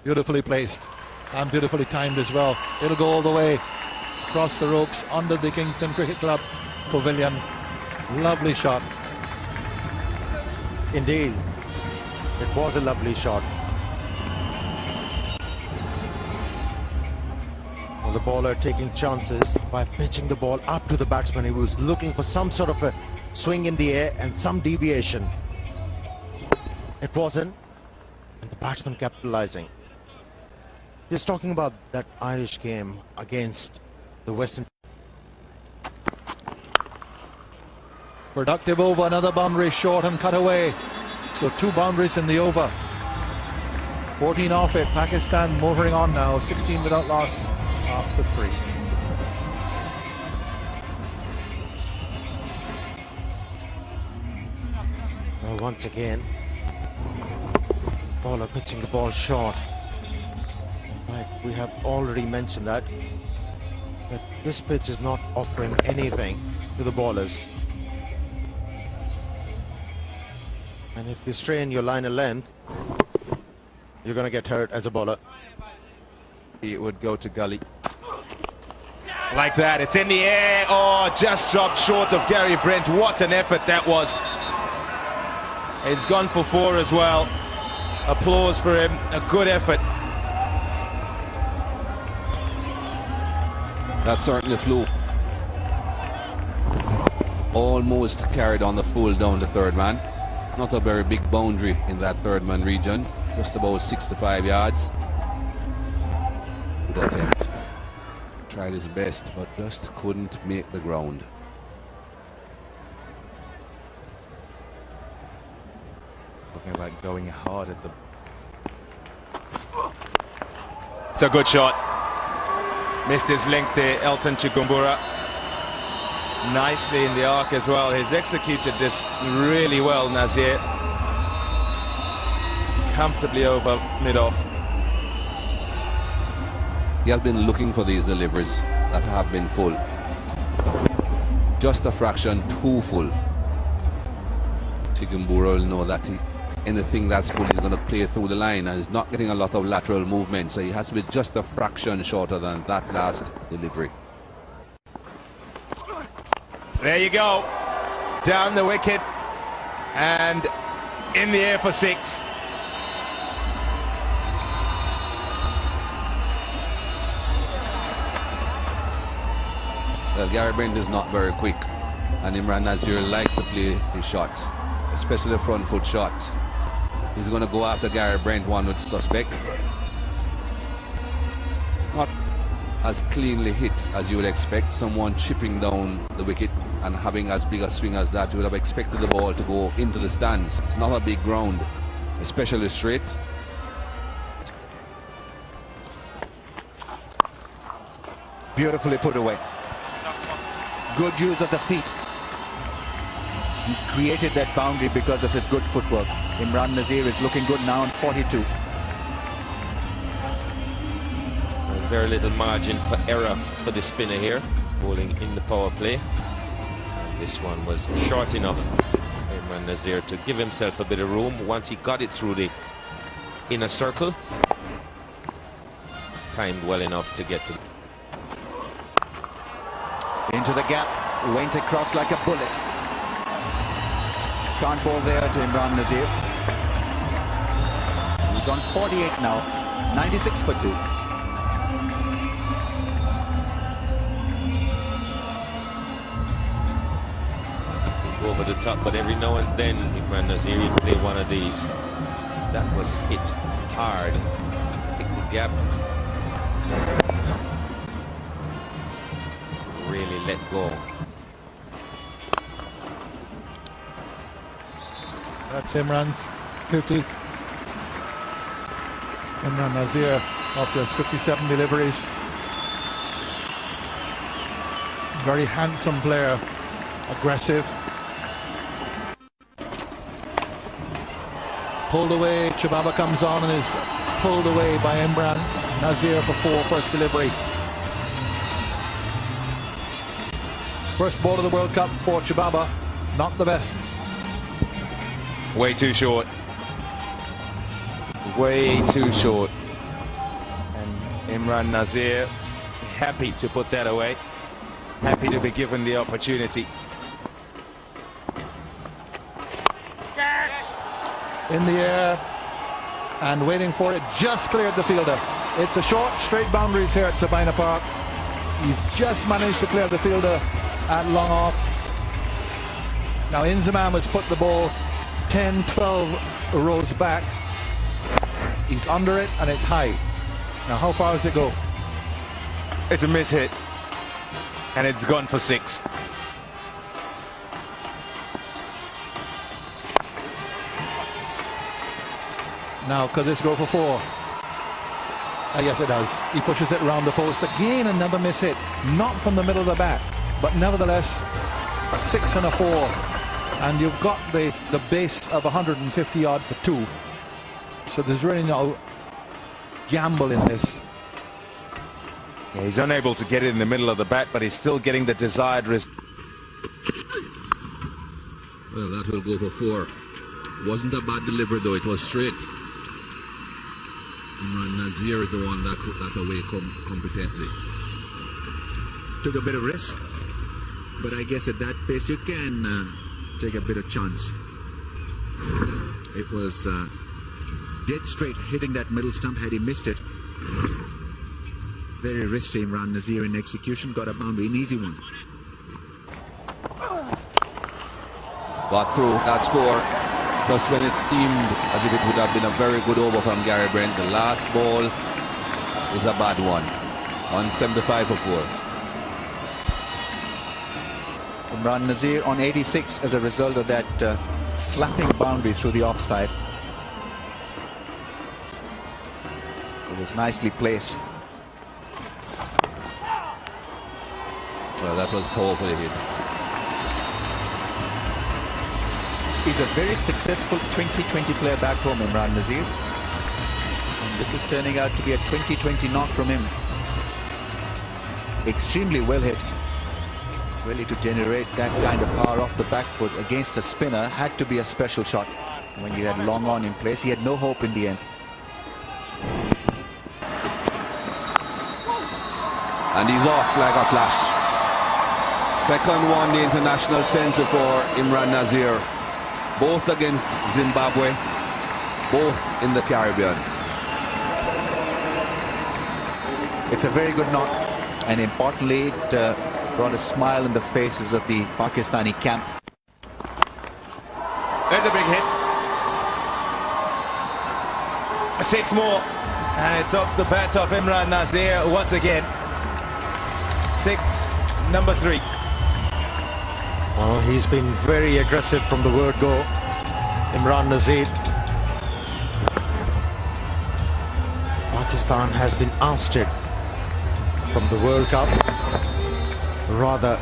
Beautifully placed and beautifully timed as well. It'll go all the way across the ropes under the Kingston Cricket Club pavilion. Lovely shot. Indeed, it was a lovely shot. Well, the bowler taking chances by pitching the ball up to the batsman. He was looking for some sort of a swing in the air and some deviation. It wasn't, and the batsman capitalizing. Just talking about that Irish game against the Western. Productive over, another boundary short and cut away. So 2 boundaries in the over. 14 off it. Pakistan motoring on now. 16 without loss after 3. Well, once again, bowler pitching the ball short. Like we have already mentioned that this pitch is not offering anything to the bowlers. And if you strain your line of length, you're going to get hurt as a bowler. It would go to gully. Like that, it's in the air. Oh, just dropped short of Gary Brent. What an effort that was. It's gone for 4 as well. Applause for him, a good effort. That certainly flew. Almost carried on the full down the third man. Not a very big boundary in that third man region, just about 65 yards. Good attempt. Tried his best, but just couldn't make the ground. Talking about going hard at the... It's a good shot. Missed his link there, Elton Chigumbura. Nicely in the arc as well. He's executed this really well, Nazir. Comfortably over mid-off. He has been looking for these deliveries that have been full. Just a fraction too full. Chigumbura will know that anything that's full is going to play through the line, and he's not getting a lot of lateral movement, so he has to be just a fraction shorter than that last delivery. There you go. Down the wicket and in the air for 6. Well, Gary Brent is not very quick, and Imran Nazir likes to play his shots, especially the front foot shots. He's going to go after Gary Brent, one would suspect. Not as cleanly hit as you would expect. Someone chipping down the wicket and having as big a swing as that, you would have expected the ball to go into the stands. It's not a big ground, especially straight. Beautifully put away. Good use of the feet. He created that boundary because of his good footwork. Imran Nazir is looking good now on 42. Very little margin for error for the spinner here, bowling in the power play. And this one was short enough for Imran Nazir to give himself a bit of room. Once he got it through the inner circle, timed well enough to get to into the gap, went across like a bullet. Can't bowl there to Imran Nazir. He's on 48 now, 96 for 2. over the top, but every now and then Imran Nazir will play one of these. That was hit hard. Pick the gap. Really let go. That's Imran's 50. Imran Nazir of just 57 deliveries. Very handsome player, aggressive. Pulled away, Chababa comes on and is pulled away by Imran Nazir before first delivery. First ball of the World Cup for Chababa, not the best. Way too short. Way too short. Imran Nazir happy to put that away, happy to be given the opportunity. In the air and waiting for it, just cleared the fielder. It's a short straight boundaries here at Sabina Park. He's just managed to clear the fielder at long off. Now Inzamam has put the ball 10-12 rows back. He's under it and it's high. Now how far does it go? It's a miss hit and it's gone for 6. Now could this go for 4? Yes it does. He pushes it around the post. Again another miss hit. Not from the middle of the bat, but nevertheless a 6 and a 4. And you've got the base of 150 odd for 2. So there's really no gamble in this. Yeah, he's unable to get it in the middle of the bat, but he's still getting the desired result. Well, that will go for 4. Wasn't a bad delivery though, it was straight. Imran Nazir is the one that put that away competently. Took a bit of risk, but I guess at that pace you can take a bit of chance. It was dead straight hitting that middle stump. Had he missed it, very risky. Imran Nazir in execution, got a boundary, an easy one. Got through, that's 4. Just when it seemed as if it would have been a very good over from Gary Brent, the last ball is a bad one. On 75 for 4. Imran Nazir on 86 as a result of that slapping boundary through the offside. It was nicely placed. Well, that was powerfully hit. He's a very successful 2020 player back home, Imran Nazir. And this is turning out to be a 2020 knock from him. Extremely well hit. Really, to generate that kind of power off the back foot against a spinner had to be a special shot. When you had long on in place, he had no hope in the end. And he's off like a flash. Second one, the international centre for Imran Nazir. Both against Zimbabwe, both in the Caribbean. It's a very good knock, and importantly, it brought a smile on the faces of the Pakistani camp. There's a big hit. 6 more, and it's off the bat of Imran Nazir once again. 6, number 3. Well, he's been very aggressive from the word go, Imran Nazir. Pakistan has been ousted from the World Cup rather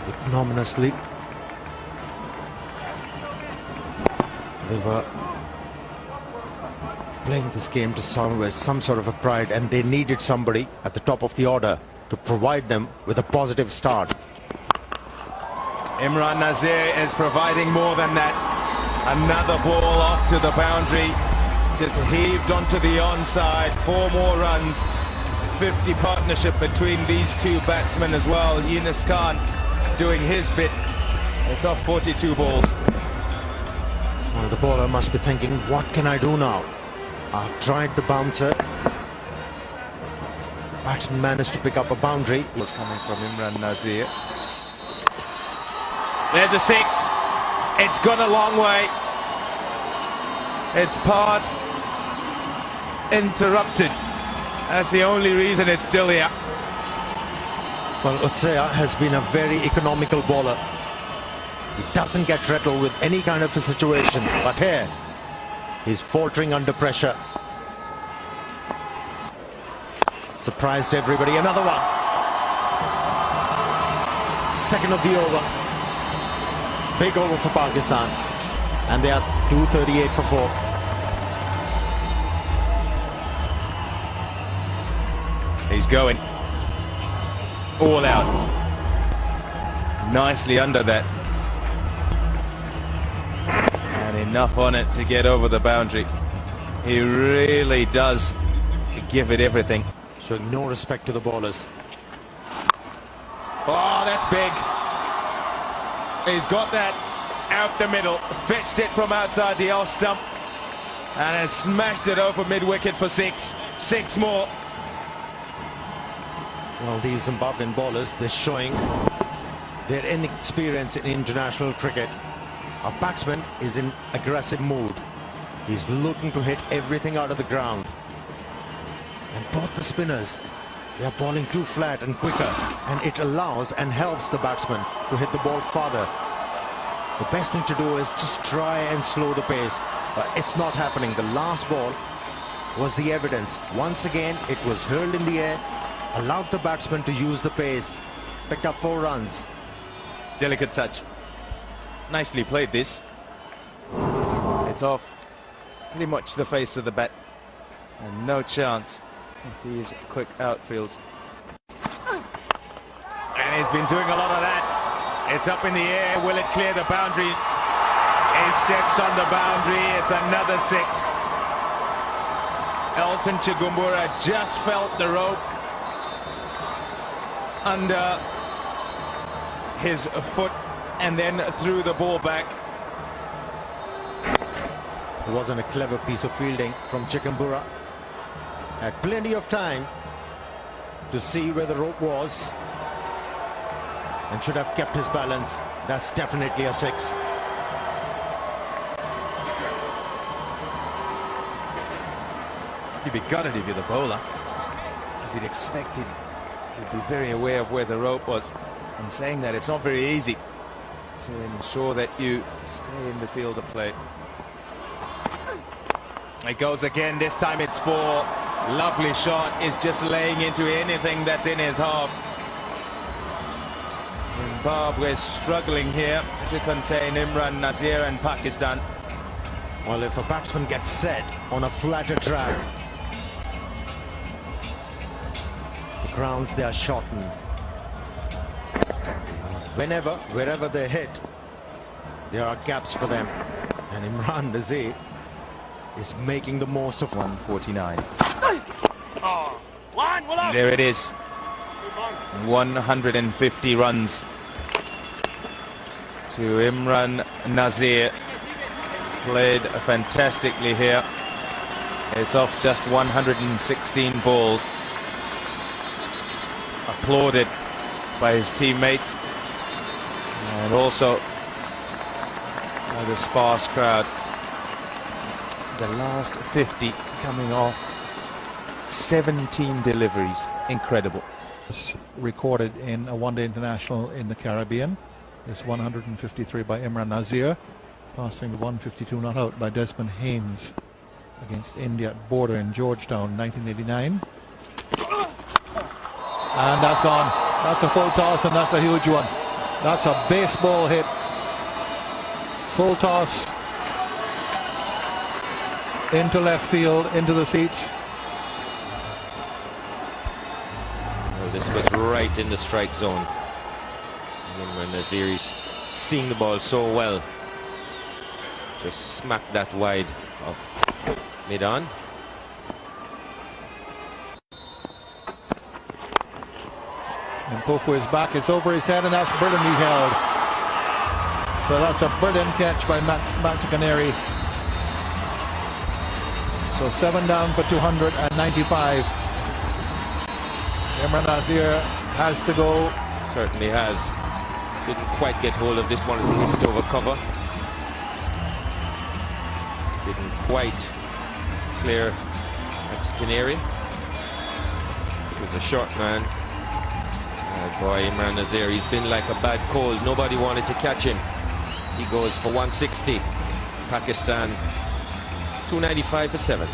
ignominiously. They were playing this game to some sort of a pride, and they needed somebody at the top of the order to provide them with a positive start. Imran Nazir is providing more than that. Another ball off to the boundary, just heaved onto the onside. 4 more runs. 50 partnership between these two batsmen as well. Yunus Khan doing his bit. It's off 42 balls. Well, the bowler must be thinking, what can I do now? I've tried the bouncer. Batsman managed to pick up a boundary. It was coming from Imran Nazir. There's a 6. It's gone a long way. It's part interrupted. That's the only reason it's still here. Well, Utsaya has been a very economical bowler. He doesn't get rattled with any kind of a situation. But here, he's faltering under pressure. Surprised everybody. Another one. Second of the over. Big over for Pakistan, and they are 238 for 4. He's going all out, nicely under that, and enough on it to get over the boundary. He really does give it everything. Showing no respect to the bowlers. Oh, that's big. He's got that out the middle, fetched it from outside the off stump, and has smashed it over mid-wicket for six. Six more. Well, these Zimbabwean bowlers, they're showing their inexperience in international cricket. Our batsman is in aggressive mood. He's looking to hit everything out of the ground. And both the spinners, they are bowling too flat and quicker, and it allows and helps the batsman to hit the ball farther. The best thing to do is just try and slow the pace, but it's not happening. The last ball was the evidence. Once again, it was hurled in the air, allowed the batsman to use the pace, picked up 4 runs. Delicate touch. Nicely played this. It's off pretty much the face of the bat, and no chance with these quick outfields. And he's been doing a lot of that. It's up in the air. Will it clear the boundary? He steps on the boundary. It's another 6. Elton Chigumbura just felt the rope under his foot and then threw the ball back. It wasn't a clever piece of fielding from Chigumbura. Had plenty of time to see where the rope was and should have kept his balance. That's definitely a 6. You'd be gutted if you're the bowler, because you'd expected, you'd be very aware of where the rope was. And saying that, it's not very easy to ensure that you stay in the field of play. It goes again. This time it's 4. Lovely shot. Is just laying into anything that's in his half. Zimbabwe struggling here to contain Imran, Nazir and Pakistan. Well, if a batsman gets set on a flatter track, the grounds, they are shortened. Wherever they hit, there are gaps for them. And Imran Nazir is making the most of 149. There it is. 150 runs to Imran Nazir. He's played fantastically here. It's off just 116 balls. Applauded by his teammates and also by the sparse crowd. The last 50 coming off 17 deliveries. Incredible. Recorded in a one-day international in the Caribbean. This 153 by Imran Nazir, passing the 152 not out by Desmond Haynes against India at Border in Georgetown, 1989. And that's gone. That's a full toss, and that's a huge one. That's a baseball hit. Full toss into left field, into the seats. Well, this was right in the strike zone. Imran Nazir is seeing the ball so well. Just smacked that wide of mid-on. And Pofu is back, it's over his head, and that's brilliantly held. So that's a brilliant catch by Max Canary. So 7 down for 295. Imran Nazir has to go. Certainly has. Didn't quite get hold of this one as he hits it over cover. Didn't quite clear Max Canary. This was a short man. Boy, Imran Nazir, he's been like a bad cold. Nobody wanted to catch him. He goes for 160. Pakistan 295 for 7.